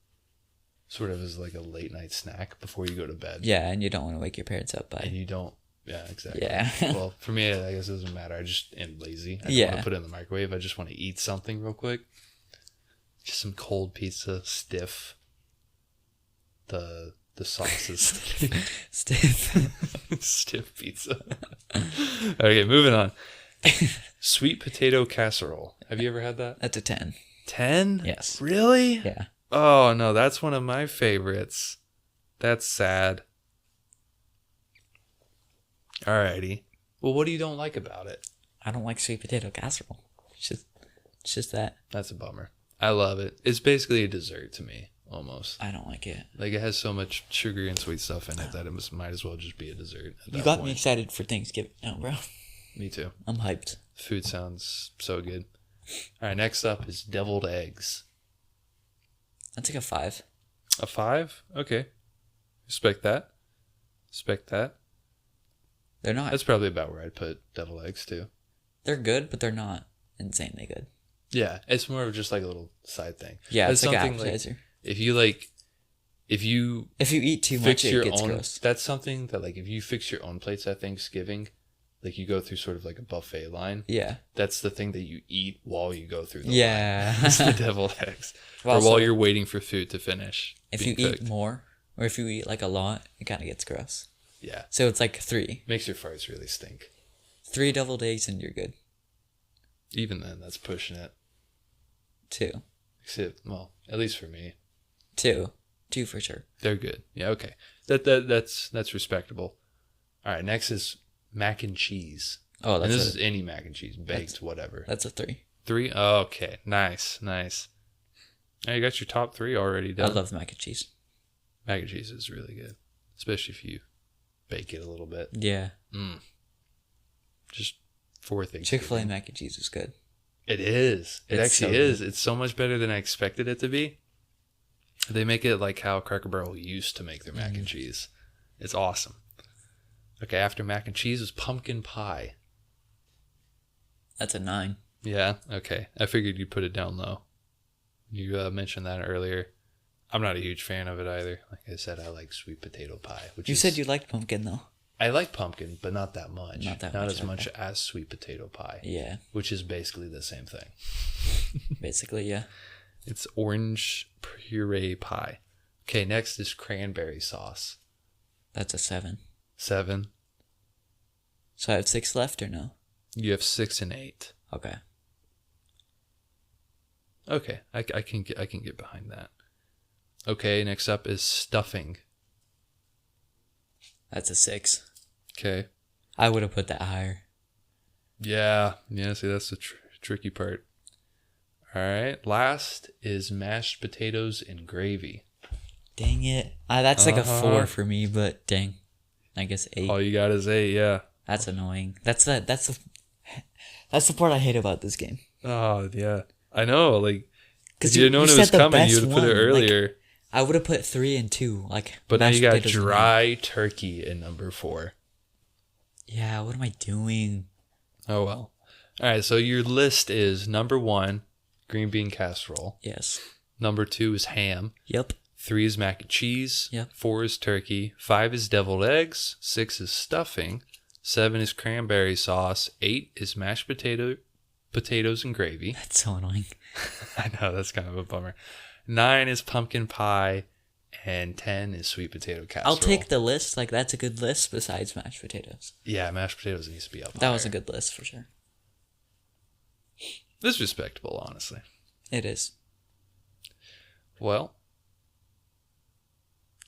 sort of as like a late night snack before you go to bed. Yeah, and you don't want to wake your parents up by. And you don't. Yeah, exactly. Yeah. Well, for me, I guess it doesn't matter. I just am lazy. I don't want to put it in the microwave. I just want to eat something real quick. Just some cold pizza, stiff. The sauce is Stiff. stiff pizza. Okay, moving on. Sweet potato casserole. Have you ever had that? That's a 10. 10? Yes. Really? Yeah. Oh, no, that's one of my favorites. That's sad. Alrighty. Well, what do you don't like about it? I don't like sweet potato casserole. It's just that. That's a bummer. I love it. It's basically a dessert to me, almost. I don't like it. Like, it has so much sugar and sweet stuff in it that it might as well just be a dessert. You got me excited for Thanksgiving now, bro. Me too. I'm hyped. Food sounds so good. All right, next up is deviled eggs. That's like a 5. A 5? Okay. Respect that. They're not. That's probably about where I'd put deviled eggs too. They're good, but they're not insanely good. Yeah, it's more of just like a little side thing. Yeah, it's like an something appetizer. If you eat too fix much, your it gets own, gross. that's something that like if you fix your own plates at Thanksgiving, like you go through sort of like a buffet line. Yeah. That's the thing that you eat while you go through the Yeah. line. It's the deviled eggs. Well, or while so you're waiting for food to finish. If being you cooked. eat more, or if you eat like a lot, it kind of gets gross. Yeah. So it's like 3. Makes your farts really stink. 3 deviled eggs and you're good. Even then, that's pushing it. 2. Except, well, at least for me. 2 for sure. They're good. Yeah, okay. That's respectable. All right, next is mac and cheese. Oh, and this is any mac and cheese, baked, whatever. That's a 3. 3? Oh, okay. Nice. Now you got your top 3 already done. I love mac and cheese. Mac and cheese is really good, especially if you bake it a little bit. Yeah. Just 4 things. Chick-fil-A mac and cheese is good. It is. It It's actually so is. good. It's so much better than I expected it to be. They make it like how Cracker Barrel used to make their mac and cheese. It's awesome. Okay, after mac and cheese is pumpkin pie. That's a 9. Yeah, okay. I figured you'd put it down low. You mentioned that earlier. I'm not a huge fan of it either. Like I said, I like sweet potato pie. You said you liked pumpkin though. I like pumpkin, but not that much. Not as much as sweet potato pie. Yeah. Which is basically the same thing. Basically, yeah. It's orange puree pie. Okay, next is cranberry sauce. That's a 7. 7. So I have 6 left or no? You have 6 and 8. Okay. Okay, I can get behind that. Okay, next up is stuffing. That's a 6. Okay. I would have put that higher. Yeah. See, that's the tricky part. All right. Last is mashed potatoes and gravy. Dang it. That's like a 4 for me, but dang. I guess 8. All you got is 8, yeah. That's annoying. That's the part I hate about this game. Oh, yeah. I know. Like, because if you didn't know when it was coming, you would have put it earlier. Like, I would have put 3 and 2. But now you got dry turkey in number 4. Yeah, what am I doing? Oh, well. All right, so your list is number 1, green bean casserole. Yes. Number 2 is ham. Yep. 3 is mac and cheese. Yep. 4 is turkey. 5 is deviled eggs. 6 is stuffing. 7 is cranberry sauce. 8 is mashed potatoes and gravy. That's so annoying. I know, that's kind of a bummer. 9 is pumpkin pie. And 10 is sweet potato casserole. I'll take the list. That's a good list besides mashed potatoes. Yeah, mashed potatoes needs to be up That higher. was a good list for sure. It's respectable, honestly. It is. Well,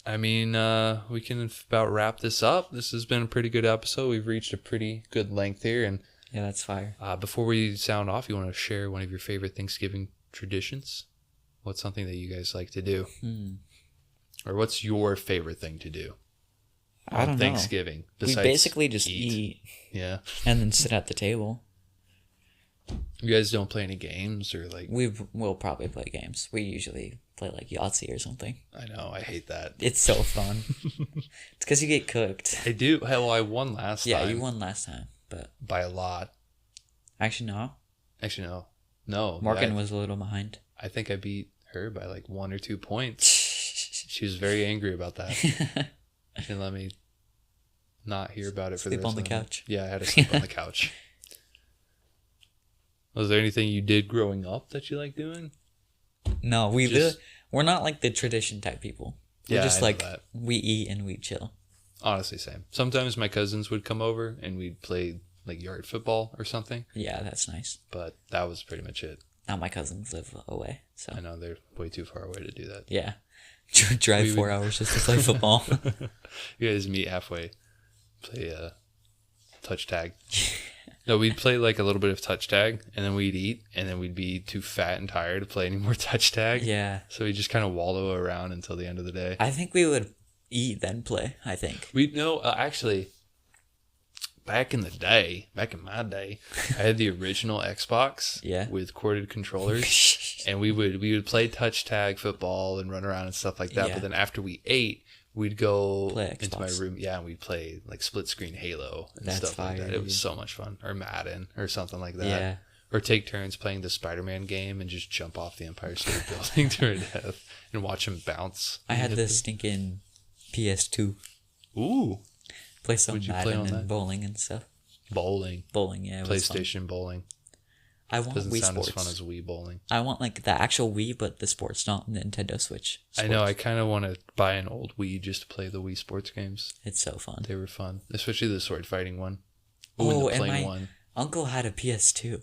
I mean, we can about wrap this up. This has been a pretty good episode. We've reached a pretty good length here. And yeah, that's fire. Before we sound off, you want to share one of your favorite Thanksgiving traditions? What's something that you guys like to do? Or what's your favorite thing to do? I don't know. Thanksgiving. We basically just eat. Yeah. And then sit at the table. You guys don't play any games or like... We'll probably play games. We usually play like Yahtzee or something. I know, I hate that. It's so fun. It's because you get cooked. I do. Hell, I won last time. Yeah, you won last time, but... By a lot. Actually, no. No. Morgan was a little behind. I think I beat her by like 1 or 2 points. She was very angry about that. She didn't let me not hear about it for the rest Sleep on the of couch. Yeah, I had to sleep on the couch. Was there anything you did growing up that you like doing? No, we're not like the tradition type people. We're Yeah, just I know like, that. we eat and we chill. Honestly, same. Sometimes my cousins would come over and we'd play like yard football or something, Yeah, that's nice. but that was pretty much it. Now my cousins live away, so I know they're way too far away to do that. yeah. Drive We 4 would- hours just to play football. You guys meet halfway, play touch tag. No, we'd play like a little bit of touch tag, and then we'd eat, and then we'd be too fat and tired to play any more touch tag. Yeah. So we just kind of wallow around until the end of the day. I think we would eat then play, I think. Actually, back in my day, I had the original Xbox Yeah. with corded controllers, and we would play touch tag football and run around and stuff like that. Yeah. But then after we ate, we'd go Play into my Xbox. room, and we'd play like split screen Halo and That's stuff like fire, that. It was dude. so much fun, or Madden or something like that. Yeah. Or take turns playing the Spider-Man game and just jump off the Empire State Building to our death and watch him bounce. I had this stinking PS2. Ooh, Play some What'd you play Madden on and that? bowling and stuff. bowling, Bowling, yeah, it was fun. PlayStation bowling. I want Doesn't Wii sound Sports. as fun as Wii bowling. I want like the actual Wii, but the sports, not Nintendo Switch. I know. I Sports. kind of want to buy an old Wii just to play the Wii Sports games. It's so fun. They were fun, especially the sword fighting one. Oh, and the and plane my one. uncle had a PS2,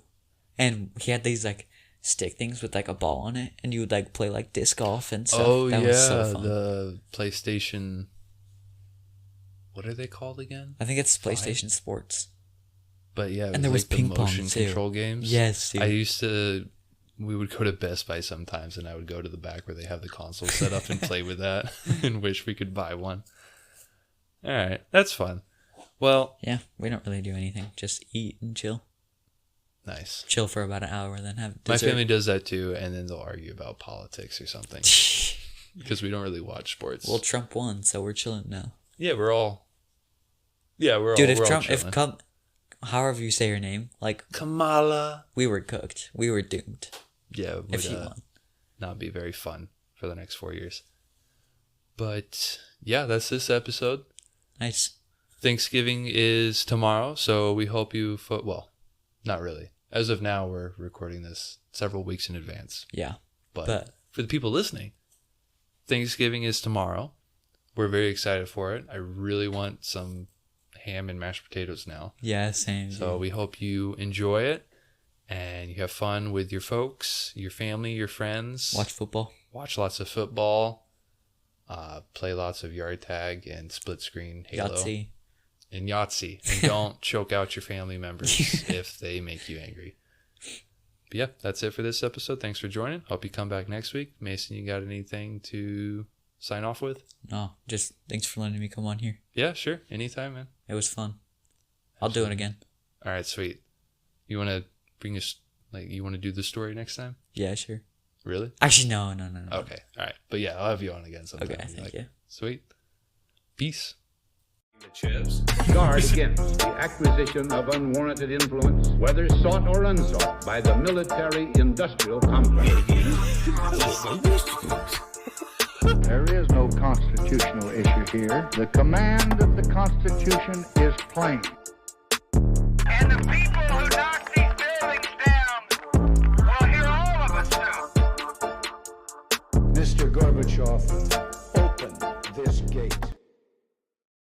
and he had these like stick things with like a ball on it, and you would like play like disc golf and stuff. Oh That yeah, was so fun. the PlayStation. What are they called again? I think it's PlayStation Sports. But yeah, it And there was like ping the pong, motion too. control games. Yes, dude. I used to. We would go to Best Buy sometimes, and I would go to the back where they have the console set up and play with that, and wish we could buy one. All right, that's fun. Well, Yeah, we don't really do anything. Just eat and chill. nice. Chill for about an hour, then have My dessert. family does that too, and then they'll argue about politics or something because we don't really watch sports. Well, Trump won, so we're chilling now. Yeah, we're all. Yeah, we're Dude, all. if we're all Trump, chilling. however you say her name, like Kamala. we were cooked. We were doomed. Yeah, it If would he won. not be very fun for the next 4 years. But yeah, that's this episode. Nice. Thanksgiving is tomorrow, so we hope you. Well, not really. As of now, we're recording this several weeks in advance. Yeah. But for the people listening, Thanksgiving is tomorrow. We're very excited for it. I really want some ham and mashed potatoes now. Yeah, same. So dude. we hope you enjoy it and you have fun with your folks, your family, your friends. Watch football. Watch lots of football. Play lots of yard tag and split screen Halo. Yahtzee. And Yahtzee. And don't choke out your family members if they make you angry. But yeah, that's it for this episode. Thanks for joining. Hope you come back next week. Mason, you got anything to sign off with? No, just thanks for letting me come on here. Yeah, sure. Anytime, man. It was fun. I'll do it again. All right, sweet. You want to bring us, you want to do the story next time? Yeah, sure. Really? Actually, no. Okay. All right. But yeah, I'll have you on again sometime. Okay, thank you. Sweet. Peace. The chips. Guard against the acquisition of unwarranted influence, whether sought or unsought, by the military-industrial complex. There is no constitutional issue here. The command of the Constitution is plain. Enemy